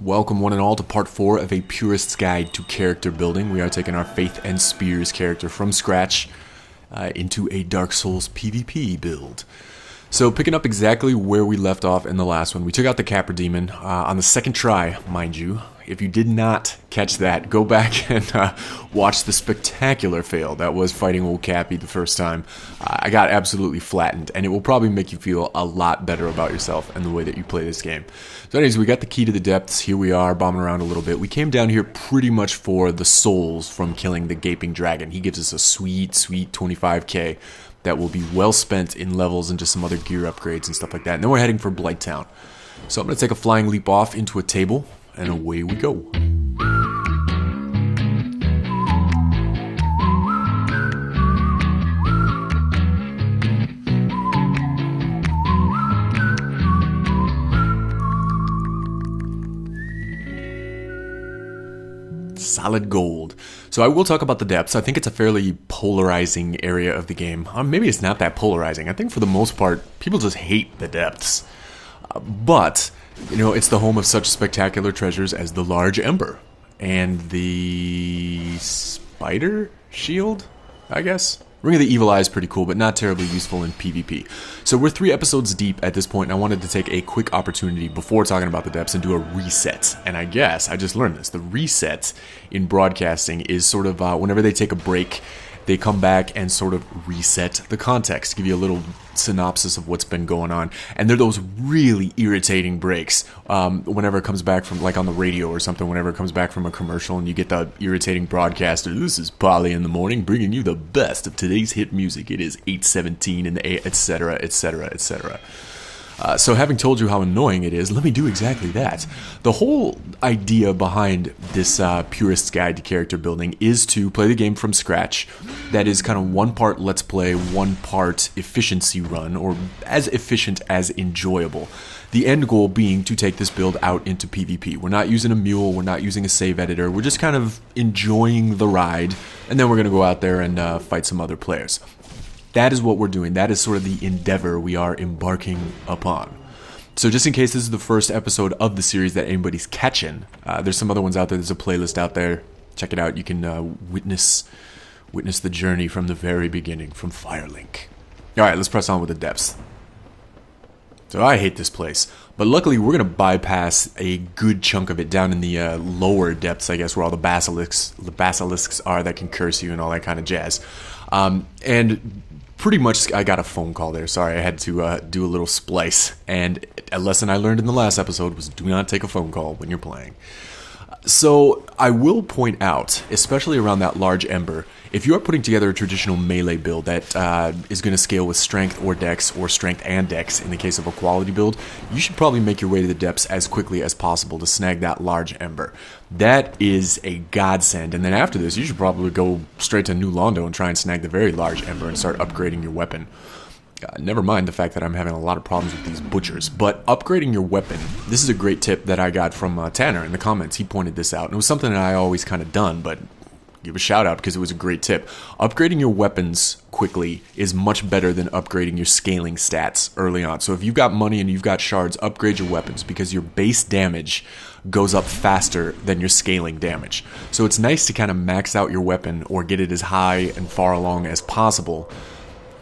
Welcome one and all to part 4 of a Purist's Guide to Character Building. We are taking our Faith and Spears character from scratch into a Dark Souls PvP build. So picking up exactly where we left off in the last one, we took out the Capra Demon on the second try, mind you. If you did not catch that, go back and watch the spectacular fail that was fighting old Cappy the first time. I got absolutely flattened, and it will probably make you feel a lot better about yourself and the way that you play this game. So anyways, we got the key to the depths. Here we are, bombing around a little bit. We came down here pretty much for the souls from killing the Gaping Dragon. He gives us a sweet, sweet 25k that will be well spent in levels and just some other gear upgrades and stuff like that. And then we're heading for Blighttown. So I'm going to take a flying leap off into a table, and away we go. Solid gold. So I will talk about the depths. I think it's a fairly polarizing area of the game. Maybe it's not that polarizing. I think for the most part, people just hate the depths. But you know, it's the home of such spectacular treasures as the Large Ember and the Spider Shield, I guess. Ring of the Evil Eye is pretty cool, but not terribly useful in PvP. So we're 3 episodes deep at this point, and I wanted to take a quick opportunity before talking about the depths and do a reset. And I guess, I just learned this, the reset in broadcasting is sort of whenever they take a break, they come back and sort of reset the context, give you a little synopsis of what's been going on. And they're those really irritating breaks whenever it comes back from, like on the radio or something, whenever it comes back from a commercial and you get the irritating broadcaster, "This is Polly in the morning bringing you the best of today's hit music. It is 8:17 in the A," etc., etc., etc. So having told you how annoying it is, let me do exactly that. The whole idea behind this Purist's Guide to Character Building is to play the game from scratch. That is kind of one part Let's Play, one part efficiency run, or as efficient as enjoyable. The end goal being to take this build out into PvP. We're not using a mule, we're not using a save editor, we're just kind of enjoying the ride, and then we're going to go out there and fight some other players. That is what we're doing. That is sort of the endeavor we are embarking upon. So just in case this is the first episode of the series that anybody's catching, there's some other ones out there. There's a playlist out there. Check it out. You can witness the journey from the very beginning, from Firelink. Alright, let's press on with the depths. So I hate this place. But luckily, we're going to bypass a good chunk of it down in the lower depths, I guess, where all the basilisks are that can curse you and all that kind of jazz. And pretty much, I got a phone call there. Sorry, I had to do a little splice. And a lesson I learned in the last episode was do not take a phone call when you're playing. So I will point out, especially around that Large Ember, if you are putting together a traditional melee build that is going to scale with strength or dex, or strength and dex in the case of a quality build, you should probably make your way to the depths as quickly as possible to snag that Large Ember. That is a godsend. And then after this, you should probably go straight to New Londo and try and snag the very Large Ember and start upgrading your weapon. Never mind the fact that I'm having a lot of problems with these butchers, but upgrading your weapon, this is a great tip that I got from Tanner in the comments. He pointed this out, and it was something that I always kind of done, but give a shout out because it was a great tip. Upgrading your weapons quickly is much better than upgrading your scaling stats early on. So if you've got money and you've got shards, upgrade your weapons because your base damage goes up faster than your scaling damage. So it's nice to kind of max out your weapon or get it as high and far along as possible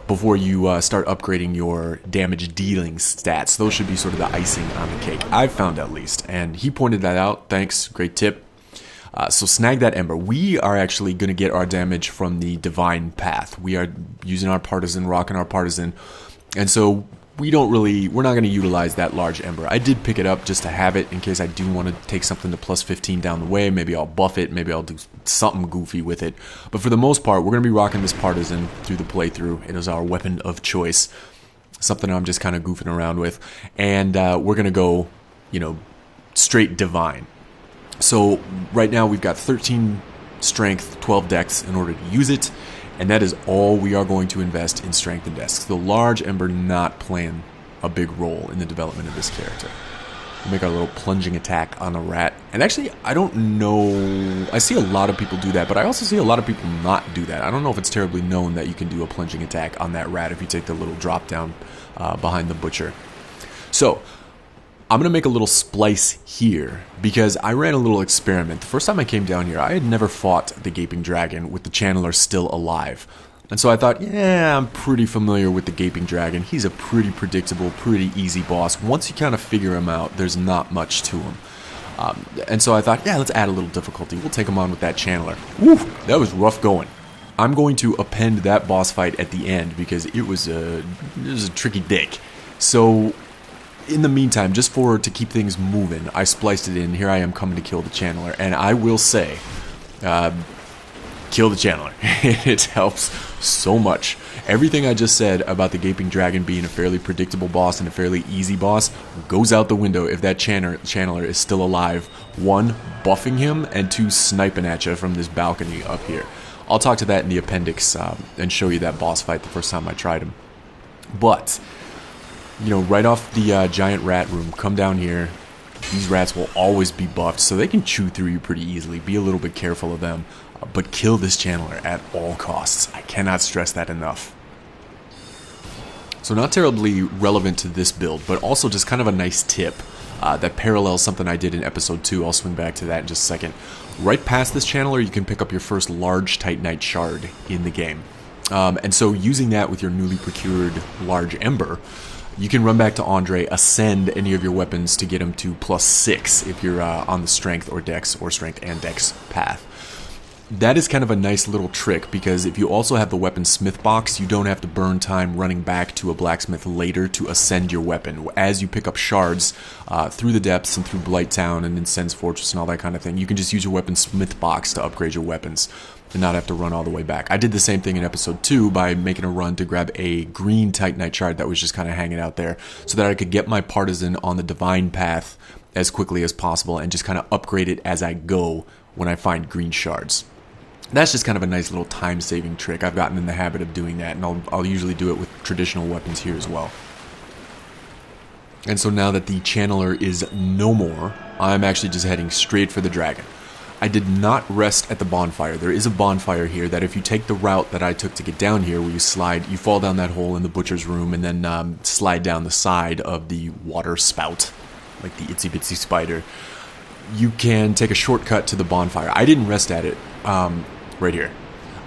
before you start upgrading your damage dealing stats. Those should be sort of the icing on the cake, I've found at least. And he pointed that out. Thanks, great tip. So snag that Ember. We are actually going to get our damage from the Divine Path. We are using our Partisan, rocking our Partisan. And so we're not going to utilize that Large Ember. I did pick it up just to have it in case I do want to take something to plus 15 down the way. Maybe I'll buff it. Maybe I'll do something goofy with it. But for the most part, we're going to be rocking this Partisan through the playthrough. It is our weapon of choice. Something I'm just kind of goofing around with. And we're going to go, straight Divine. So right now we've got 13 strength, 12 dex in order to use it. And that is all we are going to invest in strength and dex. The Large Ember not playing a big role in the development of this character. We make our little plunging attack on a rat. And actually, I don't know. I see a lot of people do that, but I also see a lot of people not do that. I don't know if it's terribly known that you can do a plunging attack on that rat if you take the little drop down behind the butcher. So I'm going to make a little splice here because I ran a little experiment. The first time I came down here, I had never fought the Gaping Dragon with the Channeler still alive. And so I thought, yeah, I'm pretty familiar with the Gaping Dragon. He's a pretty predictable, pretty easy boss. Once you kind of figure him out, there's not much to him. And so I thought, yeah, let's add a little difficulty. We'll take him on with that Channeler. Woo, that was rough going. I'm going to append that boss fight at the end because it was a tricky dick. So in the meantime, just to keep things moving, I spliced it in. Here I am coming to kill the Channeler. And I will say, kill the Channeler. It helps so much. Everything I just said about the Gaping Dragon being a fairly predictable boss and a fairly easy boss goes out the window if that Channeler is still alive. 1, buffing him, and 2, sniping at you from this balcony up here. I'll talk to that in the appendix and show you that boss fight the first time I tried him. But, you know, right off the giant rat room, come down here. These rats will always be buffed, so they can chew through you pretty easily. Be a little bit careful of them. But kill this Channeler at all costs. I cannot stress that enough. So not terribly relevant to this build, but also just kind of a nice tip that parallels something I did in episode 2. I'll swing back to that in just a second. Right past this Channeler, you can pick up your first large Titanite shard in the game. And so using that with your newly procured large Ember, you can run back to Andre, ascend any of your weapons to get them to +6 if you're on the strength or dex or strength and dex path. That is kind of a nice little trick because if you also have the weapon smith box, you don't have to burn time running back to a blacksmith later to ascend your weapon. As you pick up shards through the depths and through Blighttown and Incense Fortress and all that kind of thing, you can just use your weapon smith box to upgrade your weapons and not have to run all the way back. I did the same thing in episode 2 by making a run to grab a green Titanite shard that was just kind of hanging out there so that I could get my partisan on the divine path as quickly as possible and just kind of upgrade it as I go when I find green shards. That's just kind of a nice little time-saving trick. I've gotten in the habit of doing that, and I'll usually do it with traditional weapons here as well. And so now that the Channeler is no more, I'm actually just heading straight for the dragon. I did not rest at the bonfire. There is a bonfire here that if you take the route that I took to get down here, where you fall down that hole in the butcher's room and then slide down the side of the water spout, like the itsy bitsy spider, you can take a shortcut to the bonfire. I didn't rest at it. Right here.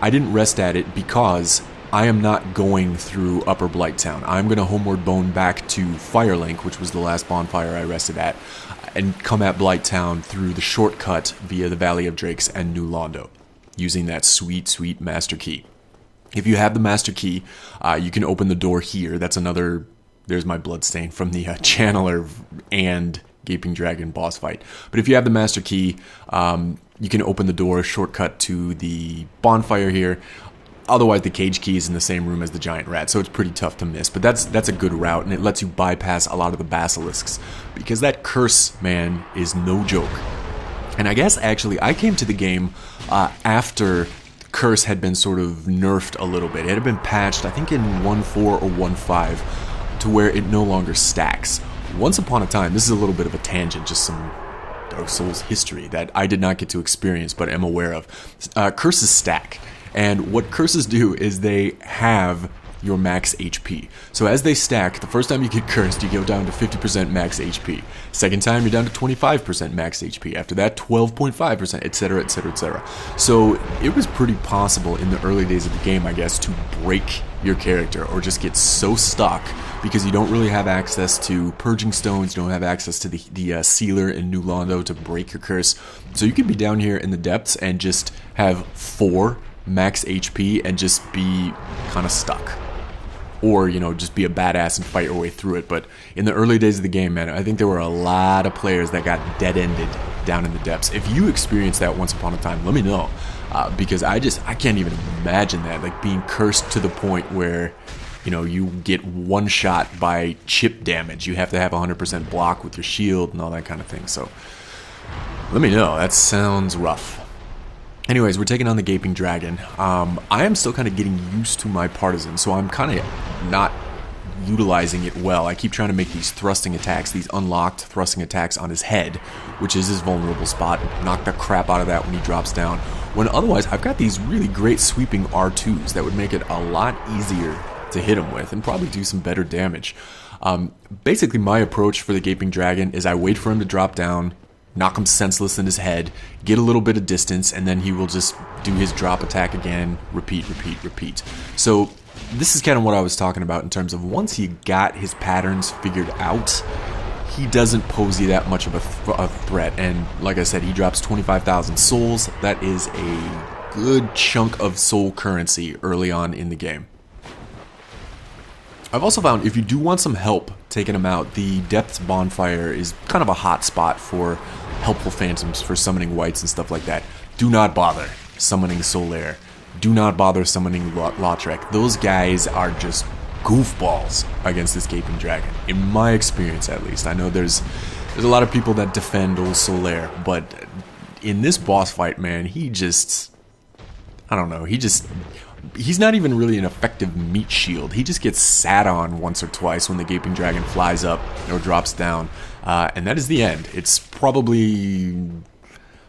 I didn't rest at it because I am not going through Upper Blighttown. I'm going to homeward bone back to Firelink, which was the last bonfire I rested at, and come at Blighttown through the shortcut via the Valley of Drakes and New Londo, using that sweet, sweet master key. If you have the master key, you can open the door here. That's another... There's my bloodstain from the Channeler and Gaping Dragon boss fight. But if you have the master key, you can open the door, shortcut to the bonfire here. Otherwise, the cage key is in the same room as the giant rat, so it's pretty tough to miss. But that's a good route, and it lets you bypass a lot of the basilisks. Because that curse, man, is no joke. And I guess, actually, I came to the game after curse had been sort of nerfed a little bit. It had been patched, I think in 1.4 or 1.5, to where it no longer stacks. Once upon a time, this is a little bit of a tangent, just some Dark Souls history that I did not get to experience but am aware of. Curses stack, and what curses do is they have your max HP. So as they stack, the first time you get cursed, you go down to 50% max HP. Second time, you're down to 25% max HP. After that, 12.5%, etc., etc., etc. So it was pretty possible in the early days of the game, I guess, to break your character or just get so stuck because you don't really have access to purging stones, you don't have access to the sealer in New Londo to break your curse. So you could be down here in the depths and just have 4 max HP and just be kind of stuck. Or, you know, just be a badass and fight your way through it. But in the early days of the game, man, I think there were a lot of players that got dead-ended down in the depths. If you experienced that once upon a time, let me know. Because I can't even imagine that. Like, being cursed to the point where, you know, you get one shot by chip damage. You have to have 100% block with your shield and all that kind of thing. So, let me know. That sounds rough. Anyways, we're taking on the Gaping Dragon. I am still kind of getting used to my partisan, so I'm kind of not utilizing it well. I keep trying to make these thrusting attacks, these unlocked thrusting attacks on his head, which is his vulnerable spot. Knock the crap out of that when he drops down. When otherwise, I've got these really great sweeping R2s that would make it a lot easier to hit him with and probably do some better damage. Basically, my approach for the Gaping Dragon is I wait for him to drop down, knock him senseless in his head, get a little bit of distance, and then he will just do his drop attack again, repeat, repeat, repeat. So this is kind of what I was talking about in terms of once he got his patterns figured out, he doesn't pose you that much of a threat. And like I said, he drops 25,000 souls. That is a good chunk of soul currency early on in the game. I've also found if you do want some help taking him out, the Depths Bonfire is kind of a hot spot for helpful phantoms for summoning wights and stuff like that. Do not bother summoning Solaire. Do not bother summoning Lautrec. Those guys are just goofballs against this Gaping Dragon, in my experience at least. I know there's a lot of people that defend old Solaire, but in this boss fight, man, he just, I don't know, he's not even really an effective meat shield. He just gets sat on once or twice when the Gaping Dragon flies up or drops down, and that is the end. It's probably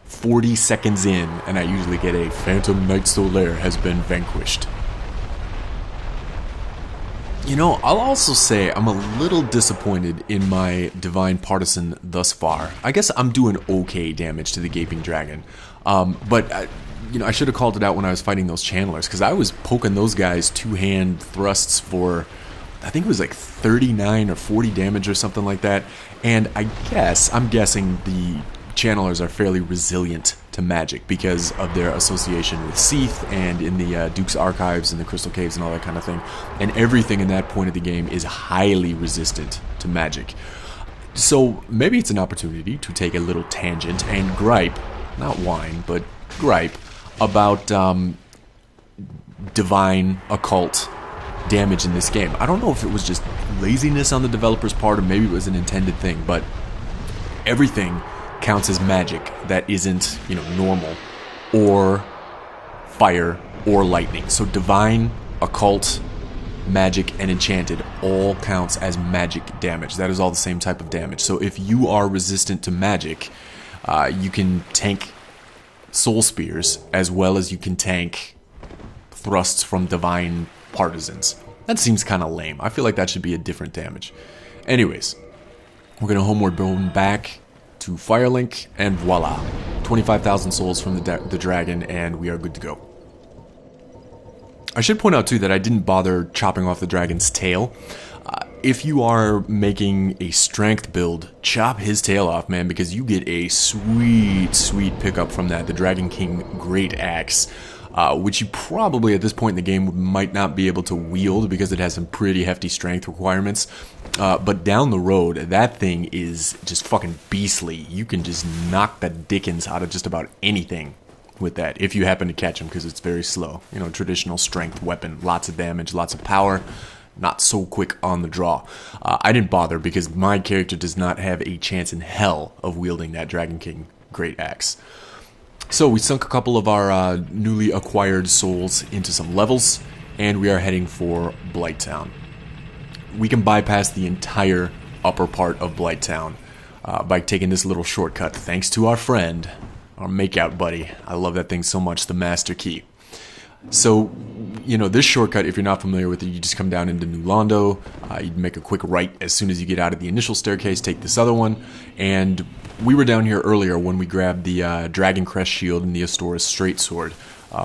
40 seconds in, and I usually get a Phantom Knight Solaire has been vanquished. You know, I'll also say I'm a little disappointed in my Divine Partisan thus far. I guess I'm doing okay damage to the Gaping Dragon, but you know, I should have called it out when I was fighting those channelers, because I was poking those guys two-hand thrusts for, I think it was like 39 or 40 damage or something like that, and I'm guessing the channelers are fairly resilient to magic because of their association with Seath and in the Duke's Archives and the Crystal Caves and all that kind of thing. And everything in that point of the game is highly resistant to magic. So maybe it's an opportunity to take a little tangent and gripe, not whine, but gripe about divine occult damage in this game. I don't know if it was just laziness on the developer's part or maybe it was an intended thing, but everything counts as magic that isn't, you know, normal or fire or lightning. So divine, occult, magic, and enchanted all counts as magic damage. That is all the same type of damage. So if you are resistant to magic, you can tank soul spears as well as you can tank thrusts from divine partisans. That seems kind of lame. I feel like that should be a different damage. Anyways, we're going to homeward bone back to Firelink, and voila, 25,000 souls from the dragon, and we are good to go. I should point out too that I didn't bother chopping off the dragon's tail. If you are making a strength build, chop his tail off, man, because you get a sweet, sweet pickup from that, the Dragon King Great Axe, which you probably at this point in the game might not be able to wield because it has some pretty hefty strength requirements. But down the road, that thing is just fucking beastly. You can just knock the dickens out of just about anything with that, if you happen to catch him, because it's very slow. You know, traditional strength weapon, lots of damage, lots of power, not so quick on the draw. I didn't bother because my character does not have a chance in hell of wielding that Dragon King Great Axe. So we sunk a couple of our newly acquired souls into some levels, and we are heading for Blighttown. We can bypass the entire upper part of Blighttown by taking this little shortcut, thanks to our friend, our makeout buddy. I love that thing so much, the Master Key. So, you know, this shortcut, if you're not familiar with it, you just come down into New Londo, you make a quick right as soon as you get out of the initial staircase, take this other one, and we were down here earlier when we grabbed the Dragon Crest Shield and the Astora's Straight Sword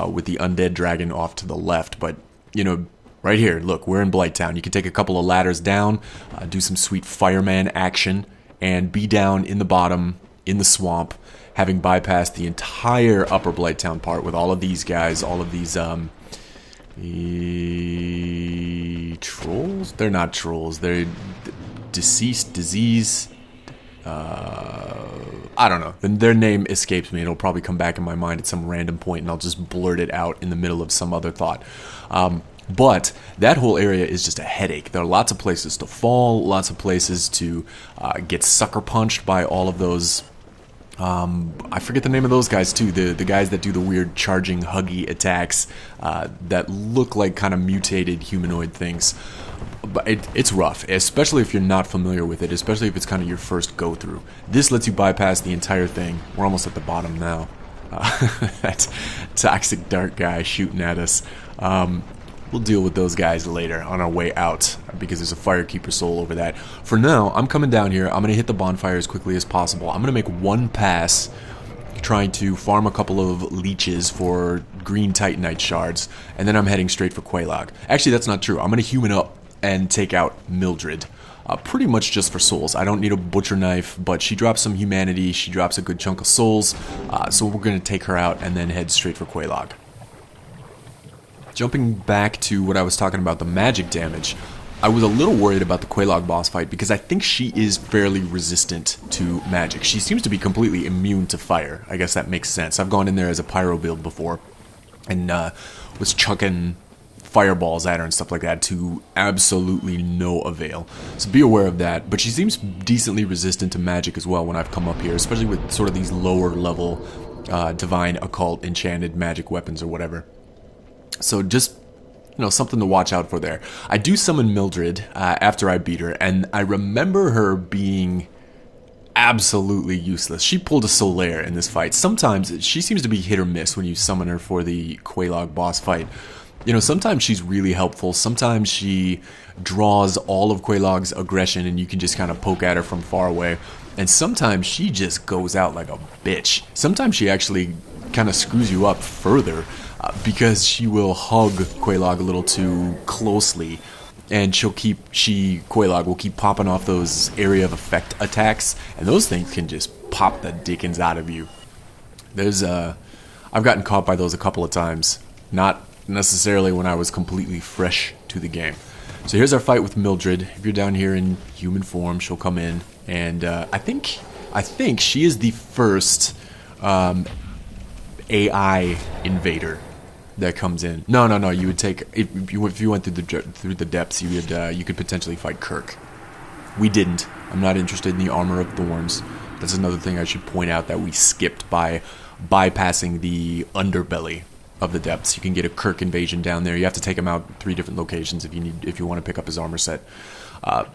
with the Undead Dragon off to the left, but, you know, right here, look, we're in Blighttown. You can take a couple of ladders down, do some sweet fireman action, and be down in the bottom, in the swamp, having bypassed the entire upper Blighttown part with all of these guys, all of these, trolls? They're not trolls. They're disease. I don't know. Their name escapes me. It'll probably come back in my mind at some random point, and I'll just blurt it out in the middle of some other thought. But that whole area is just a headache. There are lots of places to fall, lots of places to get sucker punched by all of those. I forget the name of those guys too. The guys that do the weird charging huggy attacks that look like kind of mutated humanoid things. But it's rough, especially if you're not familiar with it, especially if it's kind of your first go through. This lets you bypass the entire thing. We're almost at the bottom now. That toxic dark guy shooting at us. we'll deal with those guys later on our way out, because there's a Firekeeper soul over that. For now, I'm coming down here. I'm going to hit the bonfire as quickly as possible. I'm going to make one pass trying to farm a couple of leeches for green Titanite shards, and then I'm heading straight for Quelaag. Actually, that's not true. I'm going to human up and take out Mildred. Pretty much just for souls. I don't need a butcher knife, but she drops some humanity, she drops a good chunk of souls, so we're going to take her out and then head straight for Quelaag. Jumping back to what I was talking about, the magic damage, I was a little worried about the Quelaag boss fight because I think she is fairly resistant to magic. She seems to be completely immune to fire. I guess that makes sense. I've gone in there as a pyro build before and was chucking fireballs at her and stuff like that to absolutely no avail. So be aware of that. But she seems decently resistant to magic as well when I've come up here, especially with sort of these lower level divine, occult, enchanted magic weapons or whatever. So just, something to watch out for there. I do summon Mildred after I beat her, and I remember her being absolutely useless. She pulled a Solaire in this fight. Sometimes she seems to be hit or miss when you summon her for the Quelaag boss fight. Sometimes she's really helpful. Sometimes she draws all of Quelaag's aggression and you can just kind of poke at her from far away. And sometimes she just goes out like a bitch. Sometimes she actually kind of screws you up further because she will hug Quelaag a little too closely. And Quelaag will keep popping off those area of effect attacks. And those things can just pop the dickens out of you. I've gotten caught by those a couple of times. Not necessarily when I was completely fresh to the game. So here's our fight with Mildred. If you're down here in human form, she'll come in, and I think she is the first AI invader that comes in. No. You would take if you went through the depths, you could potentially fight Kirk. We didn't. I'm not interested in the Armor of Thorns. That's another thing I should point out that we skipped by bypassing the underbelly of the depths. You can get a Kirk invasion down there. You have to take him out 3 different locations if you want to pick up his armor set.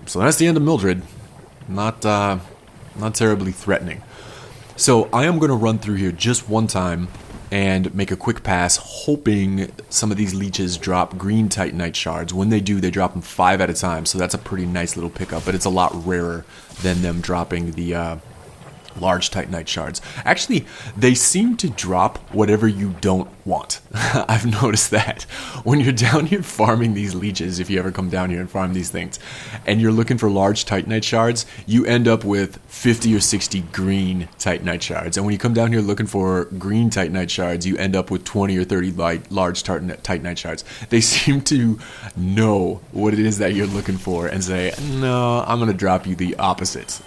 So that's the end of Mildred. Not terribly threatening. So I am going to run through here just one time and make a quick pass, hoping some of these leeches drop green Titanite shards. When they do, they drop them 5 at a time, so that's a pretty nice little pickup, but it's a lot rarer than them dropping the large Titanite shards. Actually, they seem to drop whatever you don't want. I've noticed that. When you're down here farming these leeches, if you ever come down here and farm these things, and you're looking for large Titanite shards, you end up with 50 or 60 green Titanite shards. And when you come down here looking for green Titanite shards, you end up with 20 or 30 large Titanite shards. They seem to know what it is that you're looking for and say, no, I'm going to drop you the opposite.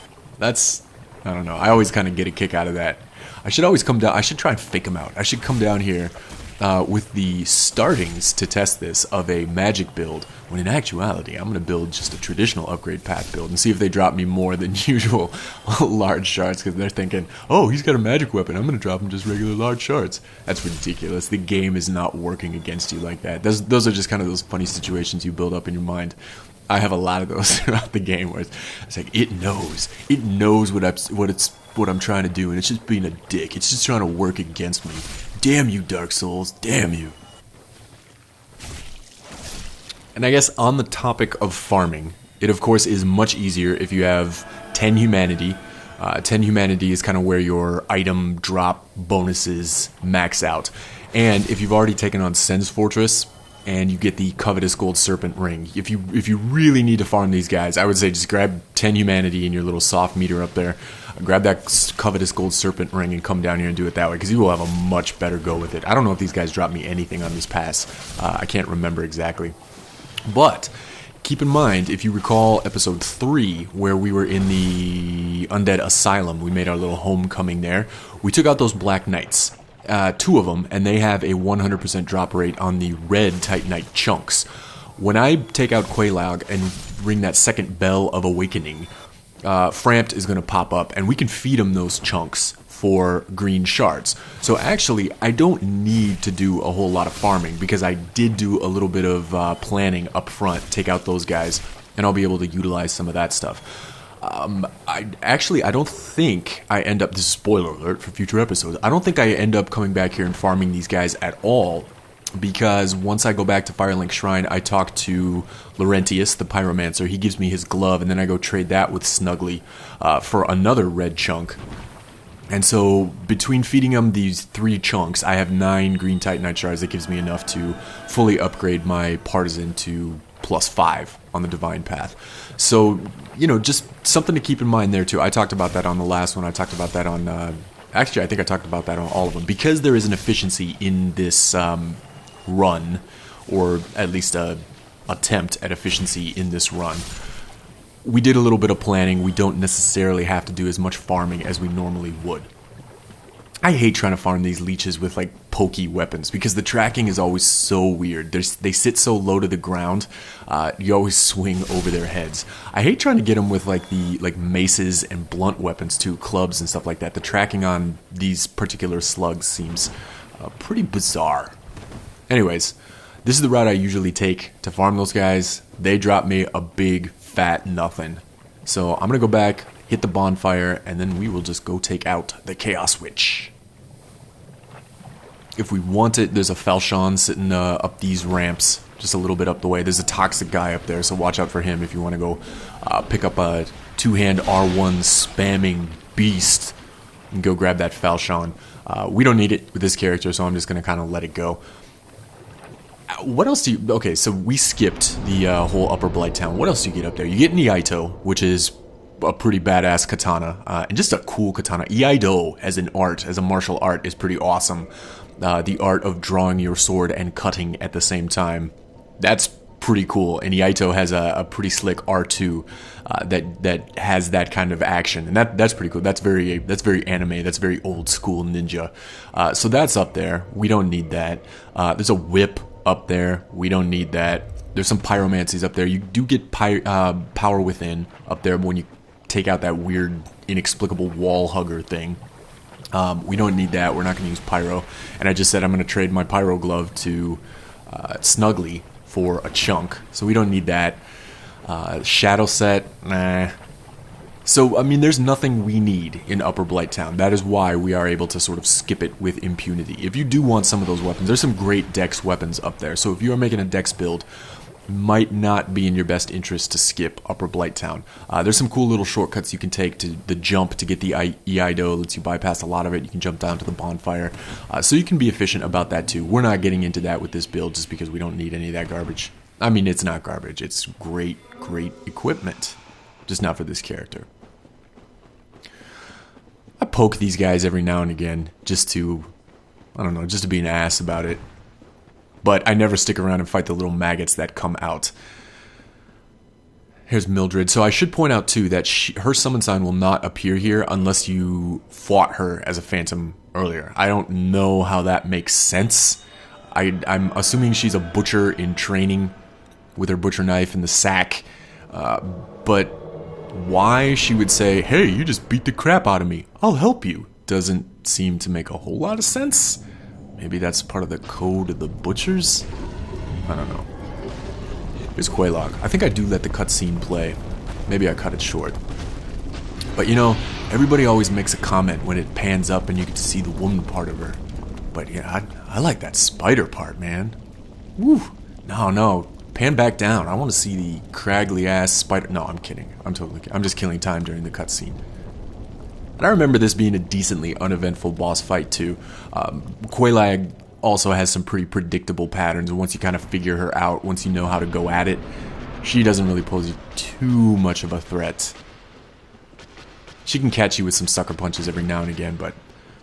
I don't know. I always kind of get a kick out of that. I should always come down. I should try and fake them out. I should come down here with the startings to test this of a magic build, when in actuality, I'm going to build just a traditional upgrade path build and see if they drop me more than usual large shards, because they're thinking, oh, he's got a magic weapon. I'm going to drop him just regular large shards. That's ridiculous. The game is not working against you like that. Those are just kind of those funny situations you build up in your mind. I have a lot of those throughout the game where it's like it knows what I'm trying to do, and it's just being a dick. It's just trying to work against me. Damn you, Dark Souls! Damn you! And I guess on the topic of farming, it of course is much easier if you have 10 humanity. 10 humanity is kind of where your item drop bonuses max out, and if you've already taken on Sen's Fortress, and you get the covetous gold serpent ring. If you really need to farm these guys, I would say just grab 10 humanity in your little soft meter up there, grab that covetous gold serpent ring and come down here and do it that way, because you will have a much better go with it. I don't know if these guys drop me anything on this pass. I can't remember exactly. But keep in mind, if you recall episode 3, where we were in the Undead Asylum, we made our little homecoming there, we took out those Black Knights. 2 of them, and they have a 100% drop rate on the red Titanite chunks. When I take out Quelaag and ring that second Bell of Awakening, Frampt is going to pop up, and we can feed him those chunks for green shards. So actually, I don't need to do a whole lot of farming, because I did do a little bit of planning up front, take out those guys, and I'll be able to utilize some of that stuff. I don't think I end up, this is spoiler alert for future episodes, I don't think I end up coming back here and farming these guys at all because once I go back to Firelink Shrine, I talk to Laurentius, the Pyromancer. He gives me his glove, and then I go trade that with Snuggly for another red chunk. And so between feeding him these 3 chunks, I have 9 green Titanite shards. That gives me enough to fully upgrade my Partisan to +5 on the Divine Path. So, you know, just something to keep in mind there too. I talked about that on the last one. I talked about that on... actually, I think I talked about that on all of them. Because there is an efficiency in this run, or at least a attempt at efficiency in this run, we did a little bit of planning. We don't necessarily have to do as much farming as we normally would. I hate trying to farm these leeches with like pokey weapons because the tracking is always so weird. They sit so low to the ground. You always swing over their heads. I hate trying to get them with like the maces and blunt weapons too, clubs and stuff like that. The tracking on these particular slugs seems pretty bizarre. Anyways, this is the route I usually take to farm those guys. They drop me a big fat nothing. So I'm gonna go back, hit the bonfire, and then we will just go take out the Chaos Witch. If we want it, there's a Falchion sitting up these ramps, just a little bit up the way. There's a toxic guy up there, so watch out for him if you want to go pick up a 2-hand R1 spamming beast and go grab that Falchion. We don't need it with this character, so I'm just gonna kind of let it go. What else do you... Okay, so we skipped the whole Upper Blighttown. What else do you get up there? You get Niaito, which is a pretty badass katana, and just a cool katana. Iaido as an art, as a martial art, is pretty awesome. The art of drawing your sword and cutting at the same time. That's pretty cool. And Iaido has a pretty slick R2 that has that kind of action, and that's pretty cool. That's very anime. That's very old school ninja. So that's up there. We don't need that. There's a whip up there. We don't need that. There's some pyromancies up there. You do get power within up there when you take out that weird inexplicable wall hugger thing. We don't need that. We're not going to use pyro. And I just said I'm going to trade my pyro glove to Snuggly for a chunk. So we don't need that. Shadow set, nah. So, I mean, there's nothing we need in Upper Blighttown. That is why we are able to sort of skip it with impunity. If you do want some of those weapons, there's some great dex weapons up there. So if you are making a dex build, it might not be in your best interest to skip Upper Blighttown. There's some cool little shortcuts you can take to the jump to get the Iaido. Lets you bypass a lot of it. You can jump down to the bonfire. So you can be efficient about that too. We're not getting into that with this build just because we don't need any of that garbage. I mean, it's not garbage. It's great equipment. Just not for this character. I poke these guys every now and again just to, I don't know, just to be an ass about it. But I never stick around and fight the little maggots that come out. Here's Mildred. So I should point out too that her summon sign will not appear here unless you fought her as a phantom earlier. I don't know how that makes sense. I'm assuming she's a butcher in training with her butcher knife in the sack. But why she would say, hey, you just beat the crap out of me, I'll help you, doesn't seem to make a whole lot of sense. Maybe that's part of the code of the butchers? I don't know. Here's Quelaag. I think I do let the cutscene play. Maybe I cut it short. But you know, everybody always makes a comment when it pans up and you get to see the woman part of her. But yeah, I like that spider part, man. Woo! No. Pan back down. I want to see the craggly ass spider. No, I'm kidding. I'm just killing time during the cutscene. And I remember this being a decently uneventful boss fight too. Quelaag also has some pretty predictable patterns, and once you kind of figure her out, once you know how to go at it, she doesn't really pose you too much of a threat. She can catch you with some sucker punches every now and again, but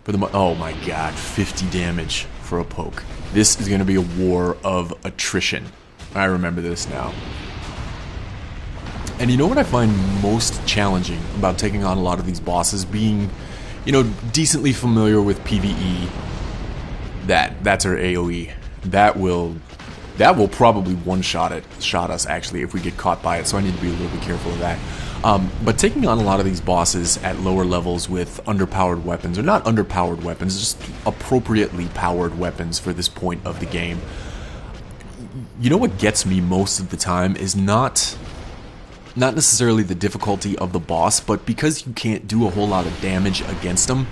for the oh my god, 50 damage for a poke. This is going to be a war of attrition. I remember this now. And you know what I find most challenging about taking on a lot of these bosses? Being, you know, decently familiar with PvE. That's her AoE. That will probably one-shot us actually if we get caught by it, so I need to be a little bit careful of that. But taking on a lot of these bosses at lower levels with underpowered weapons, or not underpowered weapons, just appropriately powered weapons for this point of the game. You know what gets me most of the time is not necessarily the difficulty of the boss, but because you can't do a whole lot of damage against them,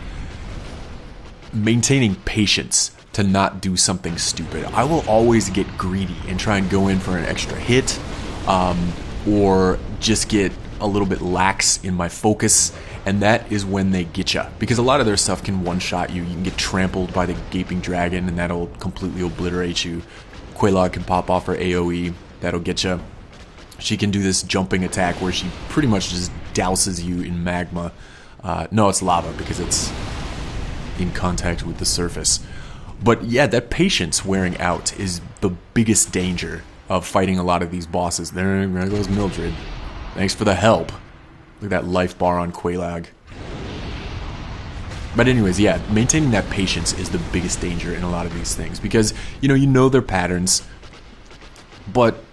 maintaining patience to not do something stupid. I will always get greedy and try and go in for an extra hit, or just get a little bit lax in my focus, and that is when they get you. Because a lot of their stuff can one-shot you. You can get trampled by the gaping dragon, and that'll completely obliterate you. Quelaag can pop off her AoE, that'll get you. She can do this jumping attack where she pretty much just douses you in magma. No, it's lava because it's in contact with the surface. But yeah, that patience wearing out is the biggest danger of fighting a lot of these bosses. There goes Mildred. Thanks for the help. Look at that life bar on Quelaag. But anyways, yeah, maintaining that patience is the biggest danger in a lot of these things. Because, you know their patterns, but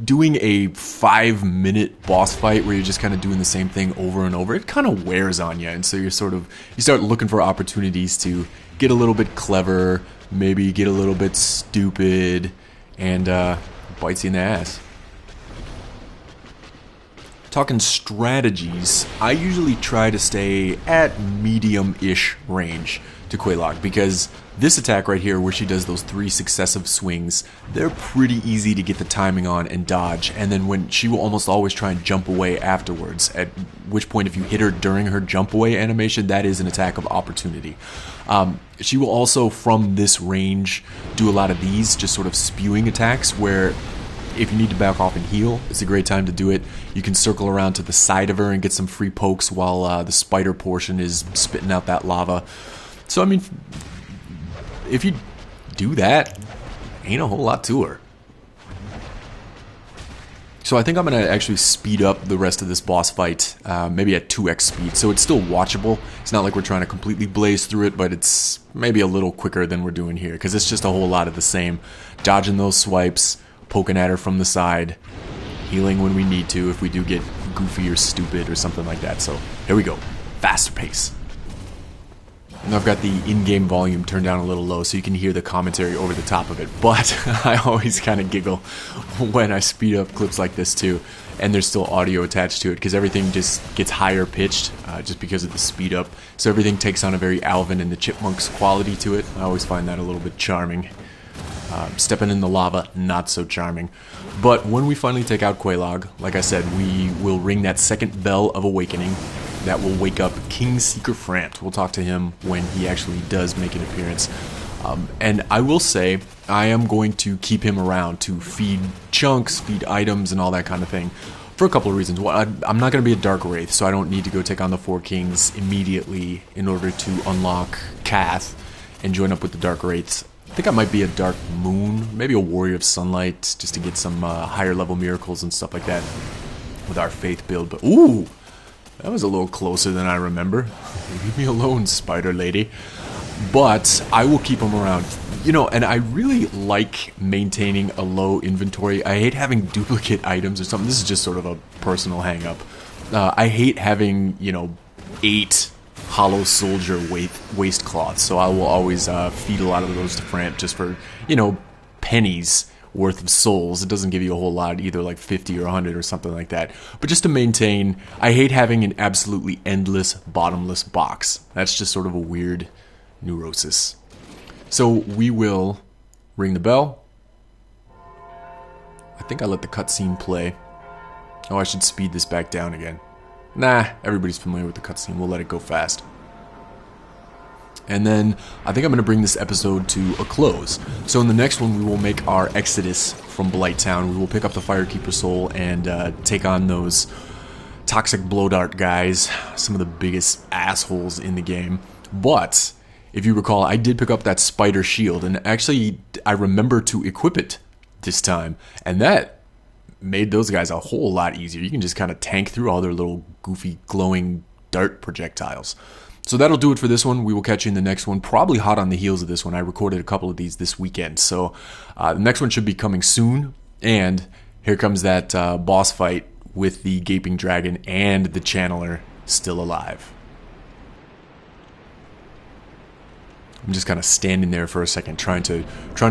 doing a 5-minute boss fight where you're just kind of doing the same thing over and over, it kind of wears on you. And so you start looking for opportunities to get a little bit clever, maybe get a little bit stupid, and bites you in the ass. Talking strategies, I usually try to stay at medium-ish range to Quelaag, because this attack right here, where she does those 3 successive swings, they're pretty easy to get the timing on and dodge, and then when she will almost always try and jump away afterwards, at which point if you hit her during her jump away animation, that is an attack of opportunity. She will also, from this range, do a lot of these just sort of spewing attacks, where if you need to back off and heal, it's a great time to do it. You can circle around to the side of her and get some free pokes while the spider portion is spitting out that lava. So, I mean, if you do that, ain't a whole lot to her. So I think I'm going to actually speed up the rest of this boss fight, maybe at 2x speed. So it's still watchable. It's not like we're trying to completely blaze through it, but it's maybe a little quicker than we're doing here, because it's just a whole lot of the same. Dodging those swipes, poking at her from the side, healing when we need to if we do get goofy or stupid or something like that. So here we go. Faster pace. And I've got the in-game volume turned down a little low so you can hear the commentary over the top of it. But I always kind of giggle when I speed up clips like this too, and there's still audio attached to it, because everything just gets higher pitched just because of the speed up. So everything takes on a very Alvin and the Chipmunks quality to it. I always find that a little bit charming. Stepping in the lava, not so charming. But when we finally take out Quelaag, like I said, we will ring that second bell of awakening. That will wake up King Seeker Frant. We'll talk to him when he actually does make an appearance. And I will say, I am going to keep him around to feed chunks, feed items, and all that kind of thing. For a couple of reasons. One, I'm not going to be a Dark Wraith, so I don't need to go take on the 4 Kings immediately in order to unlock Kath and join up with the Dark Wraiths. I think I might be a Dark Moon, maybe a Warrior of Sunlight, just to get some higher level miracles and stuff like that with our Faith build. But ooh, that was a little closer than I remember. Leave me alone, Spider Lady. But I will keep them around. You know, and I really like maintaining a low inventory. I hate having duplicate items or something. This is just sort of a personal hang-up. I hate having, 8 hollow soldier waist cloths, so I will always feed a lot of those to Frant just for, pennies worth of souls. It doesn't give you a whole lot, either like 50 or 100 or something like that. But just to maintain, I hate having an absolutely endless, bottomless box. That's just sort of a weird neurosis. So we will ring the bell. I think I let the cutscene play. Oh, I should speed this back down again. Nah, everybody's familiar with the cutscene. We'll let it go fast. And then I think I'm going to bring this episode to a close. So in the next one, we will make our exodus from Blighttown. We will pick up the Firekeeper Soul and take on those toxic blow dart guys, some of the biggest assholes in the game. But if you recall, I did pick up that spider shield, and actually I remember to equip it this time, and that made those guys a whole lot easier. You can just kind of tank through all their little goofy glowing dart projectiles. So that'll do it for this one. We will catch you in the next one, probably hot on the heels of this one. I recorded a couple of these this weekend, so the next one should be coming soon. And here comes that boss fight with the Gaping Dragon and the Channeler still alive. I'm just kind of standing there for a second, trying to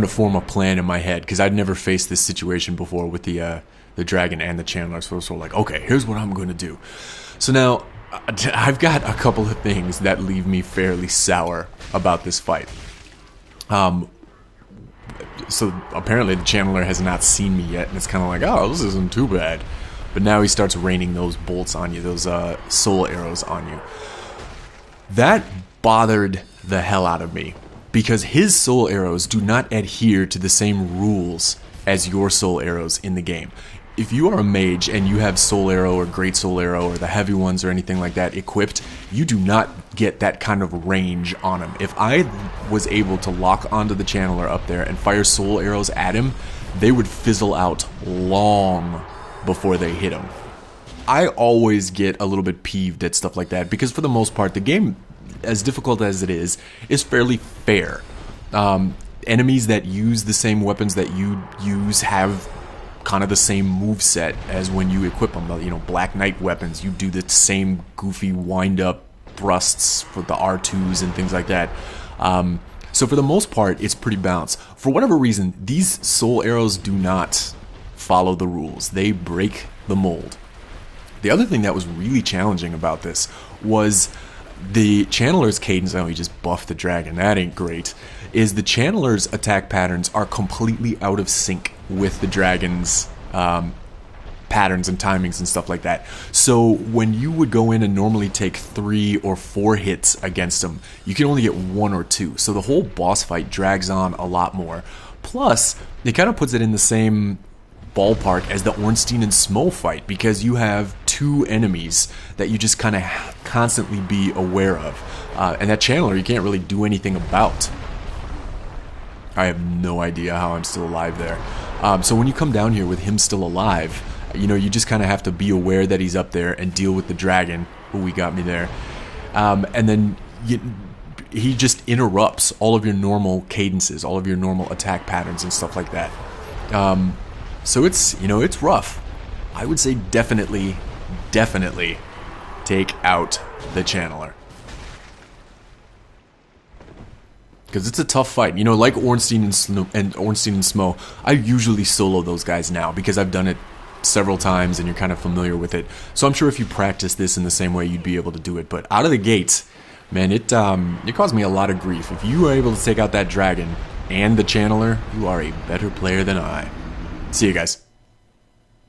form a plan in my head, because I'd never faced this situation before with the dragon and the Channeler. So it's sort of like, okay, here's what I'm going to do. So now, I've got a couple of things that leave me fairly sour about this fight. So apparently the channeler has not seen me yet, and it's kind of like, oh, this isn't too bad. But now he starts raining those bolts on you, those soul arrows on you. That bothered the hell out of me, because his soul arrows do not adhere to the same rules as your soul arrows in the game. If you are a mage and you have soul arrow or great soul arrow or the heavy ones or anything like that equipped, you do not get that kind of range on him. If I was able to lock onto the channeler up there and fire soul arrows at him, they would fizzle out long before they hit him. I always get a little bit peeved at stuff like that, because for the most part the game, as difficult as it is fairly fair. Enemies that use the same weapons that you use have kind of the same move set as when you equip them. You know, Black Knight weapons, you do the same goofy wind-up thrusts for the R2s and things like that. So for the most part, it's pretty balanced. For whatever reason, these soul arrows do not follow the rules. They break the mold. The other thing that was really challenging about this was the channeler's cadence. Oh, he just buffed the dragon. That ain't great. Is the channeler's attack patterns are completely out of sync with the dragon's patterns and timings and stuff like that. So when you would go in and normally take 3 or 4 hits against him, you can only get 1 or 2. So the whole boss fight drags on a lot more. Plus, it kind of puts it in the same ballpark as the Ornstein and Smo fight, because you have 2 enemies that you just kind of constantly be aware of. And that channeler you can't really do anything about. I have no idea how I'm still alive there. So when you come down here with him still alive, you know, you just kind of have to be aware that he's up there and deal with the dragon. Oh, he got me there. And then he just interrupts all of your normal cadences, all of your normal attack patterns and stuff like that. So it's, you know, it's rough. I would say definitely take out the channeler. Because it's a tough fight. You know, like Ornstein and Smo, I usually solo those guys now because I've done it several times and you're kind of familiar with it. So I'm sure if you practice this in the same way, you'd be able to do it. But out of the gates, man, it caused me a lot of grief. If you are able to take out that dragon and the channeler, you are a better player than I. See you guys.